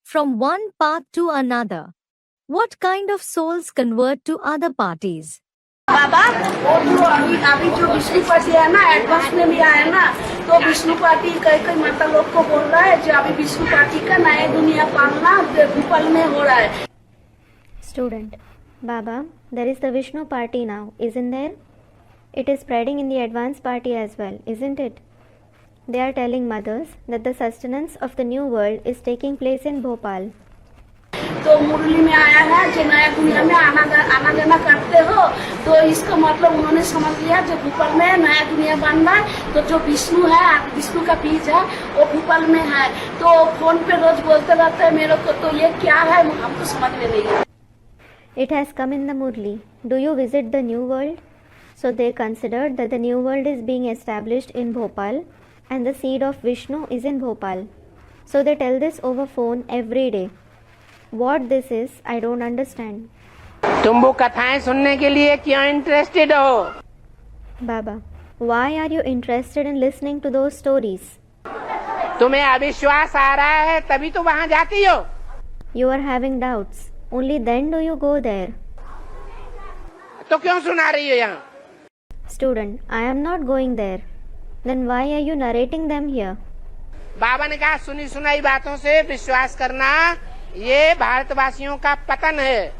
from one path to another. What kind of souls convert to other parties? बाबा और जो अभी जो Vishnu party है ना, एडवांस में भी आया ना, तो विष्णु पार्टी कई माता लोग को बोल रहा है जो अभी विष्णु पार्टी का नया दुनिया पालना भोपाल में हो रहा है. Student, Baba, there is the Vishnu party now, isn't there? It is spreading in the advanced party as well, isn't it? They are telling mothers that the sustenance of the new world is taking place in Bhopal. तो मुरली में आया है जो नया दुनिया में आना जाना करते हो, तो इसका मतलब उन्होंने समझ लिया जो भोपाल में नया दुनिया बन रहा है, तो जो विष्णु है, विष्णु का बीज है, वो भोपाल में है. तो फोन पे रोज बोलते रहते हैं मेरे को, तो ये क्या है हमको समझ में नहीं है. It has come in the Murli. Do you visit the new world? So they considered that the new world is being established in Bhopal and the seed of Vishnu is in Bhopal. So they tell this over phone every day. What this is, I don't understand. तुम वो कथाएं सुनने के लिए क्यों interested हो? Baba, why are you interested in listening to those stories? तुम्हें अविश्वास आ रहा है तभी तो वहाँ जाती हो. You are having doubts. Only then do you go there. तो क्यों सुना रही हो यहाँ? Student, I am not going there. Then why are you narrating them here? बाबा ने कहा सुनी सुनाई बातों से विश्वास करना ये भारतवासियों का पतन है.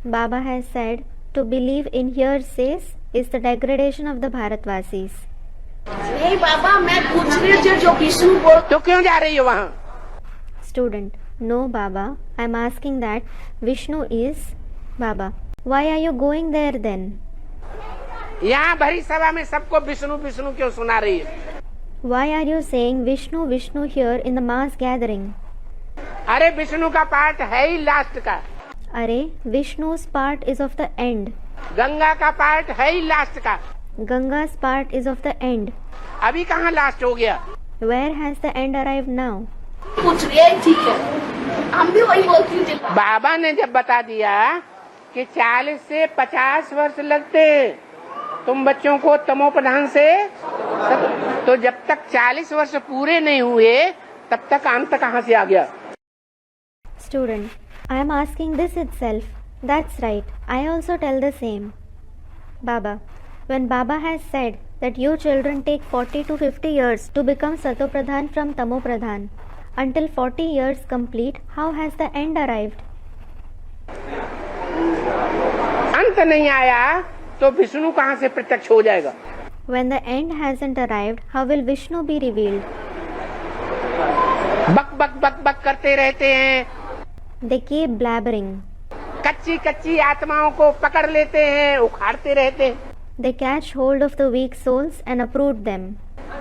Baba has said to believe in hearsays is the degradation of the Bharatvasis. नहीं बाबा, मैं पूछ रही हूँ जो विष्णु बोल. तो क्यों जा रही हो वहाँ? Student, no Baba, I am asking that Vishnu is Baba. Why are you going there then? यहाँ भरी सभा में सबको विष्णु विष्णु क्यों सुना रही है? Why are you saying Vishnu Vishnu here in the mass gathering? अरे विष्णु का पार्ट है ही लास्ट का. अरे Vishnu's part is of the end. Ganga का पार्ट है ही लास्ट का. Ganga's part is of the end. अभी कहाँ लास्ट हो गया? Where has the end arrived now? पूछ रही है, ठीक है, हम भी वही बोलती हूँ. बाबा ने जब बता दिया कि 40 से 50 वर्ष लगते तुम बच्चों को तमोप्रधान से, तो जब तक 40 वर्ष पूरे नहीं हुए तब तक अंत कहाँ से आ गया? Student, I am asking this itself. That's right. I also tell the same. Baba, when Baba has said that you children take 40 to 50 years to become Satopradhan from Tamopradhan, until 40 years complete, how has the end arrived? अंत नहीं आया तो विष्णु कहाँ से प्रत्यक्ष हो जाएगा? When the end hasn't arrived, how will Vishnu be revealed? बक बक बक बक करते रहते हैं. They keep blabbering. कच्ची कच्ची आत्माओं को पकड़ लेते हैं, उखाड़ते रहते हैं. They catch hold of the weak souls and uproot them.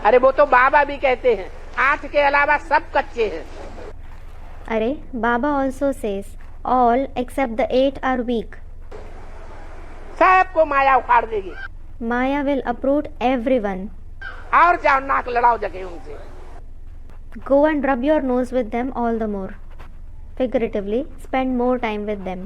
अरे वो तो बाबा भी कहते हैं 8 के अलावा सब कच्चे हैं. अरे Baba also says all except the 8 are weak. सबको माया उखाड़ देगी. Maya will uproot everyone. और जाओ नाक लड़ाओ जगह उनसे. Go and rub your nose with them all the more. Figuratively, spend more time with them.